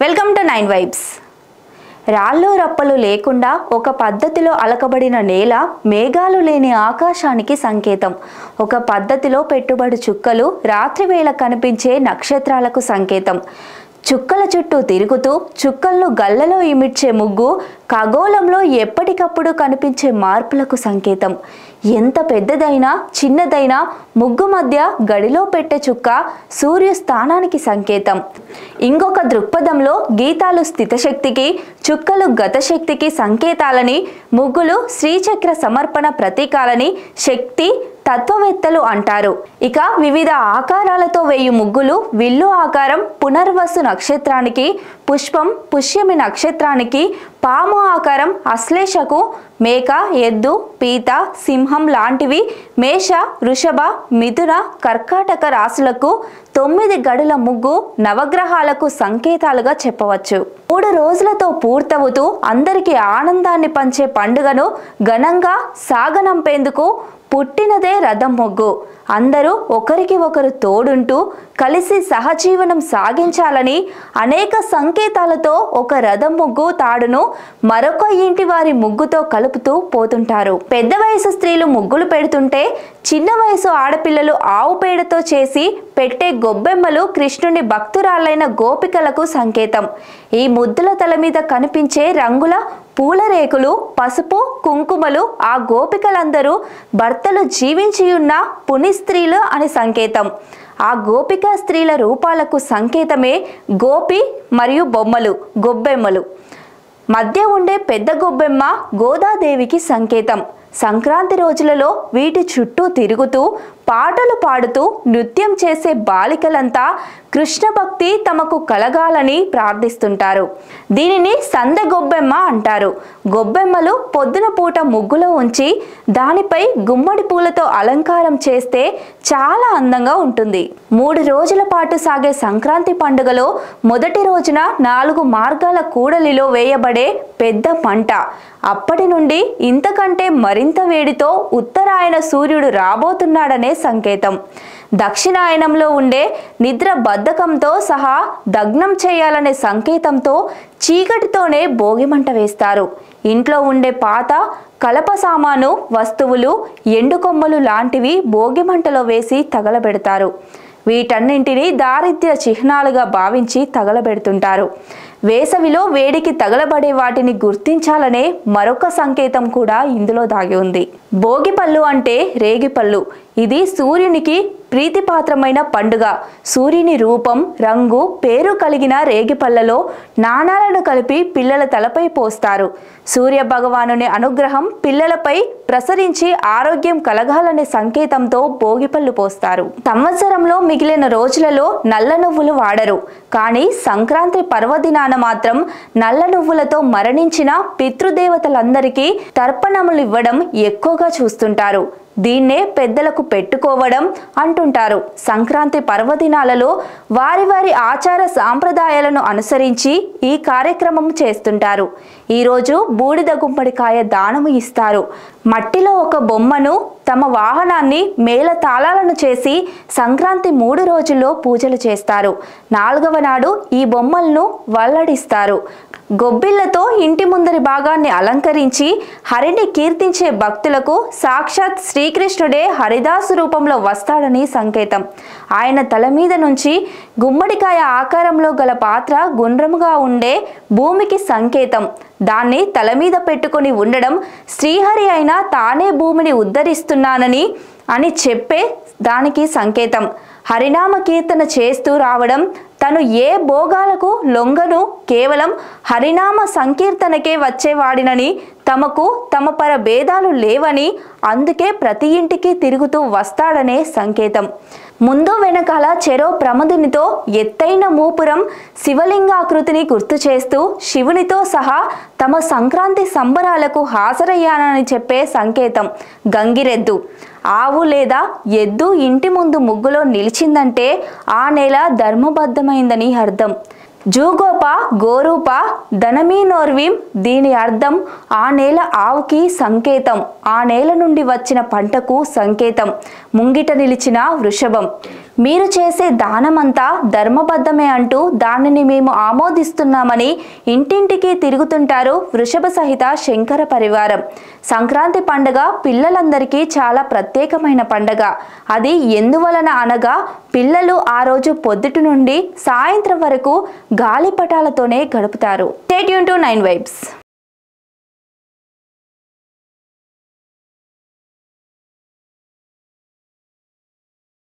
Welcome to 9 vibes. రాళ్ళు రప్పలు లేకుండా ఒక పద్ధతిలో అలకబడిన నేల మేఘాలు లేని ఆకాశానికి సంకేతం. ఒక పద్ధతిలో పెట్టుబడి చుక్కలు రాత్రివేళ కనిపించే నక్షత్రాలకు సంకేతం. చుక్కల చుట్టూ తిరుగుతూ చుక్కలను గల్లలో ఇమిడ్చే ముగ్గు ఖగోళంలో ఎప్పటికప్పుడు కనిపించే మార్పులకు సంకేతం. ఎంత పెద్దదైనా చిన్నదైనా ముగ్గు మధ్య గడిలో పెట్టే చుక్క సూర్యస్థానానికి సంకేతం. ఇంకొక దృక్పథంలో గీతాలు స్థితశక్తికి, చుక్కలు గతశక్తికి సంకేతాలని, ముగ్గులు శ్రీచక్ర సమర్పణ ప్రతీకాలని శక్తి తత్వవేత్తలు అంటారు. ఇక వివిధ ఆకారాలతో వేయు ముగ్గులు విల్లు ఆకారం పునర్వసు నక్షత్రానికి, పుష్పం పుష్యమి నక్షత్రానికి, పాము ఆకారం అశ్లేషకు, మేక ఎద్దు పీత సింహం లాంటివి మేష వృషభ మిథున కర్కాటక రాశులకు 9 గడుల ముగ్గు నవగ్రహాలకు సంకేతాలుగా చెప్పవచ్చు. 3 రోజులతో పూర్తవుతూ అందరికీ ఆనందాన్ని పంచే పండుగను ఘనంగా సాగనంపేందుకు పుట్టినదే రథం ముగ్గు. అందరూ ఒకరికి ఒకరు తోడుంటూ కలిసి సహజీవనం సాగించాలని అనేక సంకేతాలతో ఒక రథం ముగ్గు తాడును మరొక ఇంటి వారి ముగ్గుతో కలుపుతూ పోతుంటారు. పెద్ద వయసు స్త్రీలు ముగ్గులు పెడుతుంటే చిన్న వయసు ఆడపిల్లలు ఆవు పేడతో చేసి పెట్టే గొబ్బెమ్మలు కృష్ణుని భక్తురాలైన గోపికలకు సంకేతం. ఈ ముద్దుల తల మీద కనిపించే రంగుల పూల రేకులు పసుపు కుంకుమలు ఆ గోపికలందరూ భర్తలు జీవించి ఉన్న పుణ్యస్త్రీలు అని సంకేతం. ఆ గోపిక స్త్రీల రూపాలకు సంకేతమే గోపి మరియు బొమ్మలు గొబ్బెమ్మలు. మధ్య ఉండే పెద్ద గొబ్బెమ్మ గోదాదేవికి సంకేతం. సంక్రాంతి రోజులలో వీటి చుట్టూ తిరుగుతూ పాటలు పాడుతూ నృత్యం చేసే బాలికలంతా కృష్ణ భక్తి తమకు కలగాలని ప్రార్థిస్తుంటారు. దీనిని సందె గొబ్బెమ్మ అంటారు. గొబ్బెమ్మలు పొద్దున పూట ముగ్గులో ఉంచి దానిపై గుమ్మడి పూలతో అలంకారం చేస్తే చాలా అందంగా ఉంటుంది. 3 రోజుల పాటు సాగే సంక్రాంతి పండుగలో మొదటి రోజున 4 మార్గాల కూడలిలో వేయబడే పెద్ద మంట. అప్పటి నుండి ఇంతకంటే మరింత వేడితో ఉత్తరాయణ సూర్యుడు రాబోతున్నాడనే సంకేతం. దక్షిణాయనంలో ఉండే నిద్ర బద్ధకంతో సహా దగ్నం చేయాలనే సంకేతంతో చీకటితోనే భోగిమంట వేస్తారు. ఇంట్లో ఉండే పాత కలప సామాను వస్తువులు ఎండు కొమ్మలు లాంటివి భోగిమంటలో వేసి తగలబెడతారు. వీటన్నింటినీ దారిద్ర్య చిహ్నాలుగా భావించి తగలబెడుతుంటారు. వేసవిలో వేడికి తగలబడే వాటిని గుర్తించాలనే మరొక సంకేతం కూడా ఇందులో దాగి ఉంది. భోగిపళ్ళు అంటే రేగిపళ్ళు. ఇది సూర్యునికి ప్రీతిపాత్రమైన పండుగ. సూర్యుని రూపం రంగు పేరు కలిగిన రేగిపళ్ళలో నాణాలను కలిపి పిల్లల తలపై పోస్తారు. సూర్య భగవానుని అనుగ్రహం పిల్లలపై ప్రసరించి ఆరోగ్యం కలగాలనే సంకేతంతో భోగిపళ్ళు పోస్తారు. సంవత్సరంలో మిగిలిన రోజులలో నల్ల నువ్వులు వాడరు. కానీ సంక్రాంతి పర్వదినాన మాత్రం నల్ల నువ్వులతో మరణించిన పితృదేవతలందరికీ తర్పణములు ఇవ్వడం ఎక్కువగా చూస్తుంటారు. దీన్నే పెద్దలకు పెట్టుకోవడం అంటుంటారు. సంక్రాంతి పర్వదినాలలో వారి వారి ఆచార సాంప్రదాయాలను అనుసరించి ఈ కార్యక్రమం చేస్తుంటారు. ఈరోజు బూడిద గుమ్మడికాయ దానము ఇస్తారు. మట్టిలో ఒక బొమ్మను తమ వాహనాన్ని మేళ తాళాలను చేసి సంక్రాంతి 3 రోజుల్లో పూజలు చేస్తారు. 4వ నాడు ఈ బొమ్మలను వల్లడిస్తారు. గొబ్బిళ్లతో ఇంటి ముందరి భాగాన్ని అలంకరించి హరిని కీర్తించే భక్తులకు సాక్షాత్ శ్రీకృష్ణుడే హరిదాసు రూపంలో వస్తాడని సంకేతం. ఆయన తల మీద నుంచి గుమ్మడికాయ ఆకారంలో గల పాత్ర గుండ్రముగా ఉండే భూమికి సంకేతం. దాన్ని తల మీద పెట్టుకొని ఉండడం శ్రీహరి అయినా తానే భూమిని ఉద్ధరిస్తున్నానని అని చెప్పే దానికి సంకేతం. హరినామ కీర్తన చేస్తూ రావడం తను ఏ భోగాలకు లొంగను కేవలం హరినామ సంకీర్తనకే వచ్చేవాడినని తమకు తమ పర భేదాలు లేవని అందుకే ప్రతి ఇంటికి తిరుగుతూ వస్తాడనే సంకేతం. ముందు వెనకాల చెరో ప్రమదునితో ఎత్తైన మూపురం శివలింగాకృతిని గుర్తు చేస్తూ శివునితో సహా తమ సంక్రాంతి సంబరాలకు హాజరయ్యానని చెప్పే సంకేతం గంగిరెద్దు. ఆవు లేదా ఎద్దు ఇంటి ముందు ముగ్గులో నిలిచిందంటే ఆ నెల ధర్మబద్ధమైందని అర్థం. జూగోప గోరూప ధనమీనోర్వీం, దీని అర్థం ఆ నేల ఆవుకి సంకేతం, ఆ నేల నుండి వచ్చిన పంటకు సంకేతం. ముంగిట నిలిచిన వృషభం, మీరు చేసే దానమంతా ధర్మబద్ధమే అంటూ దానిని మేము ఆమోదిస్తున్నామని ఇంటింటికి తిరుగుతుంటారు వృషభ సహిత శంకర పరివారం. సంక్రాంతి పండుగ పిల్లలందరికీ చాలా ప్రత్యేకమైన పండుగ. అది ఎందువలన అనగా పిల్లలు ఆ రోజు పొద్దుటి నుండి సాయంత్రం వరకు గాలిపటాలతోనే గడుపుతారు. Stay tune to 9 vibes.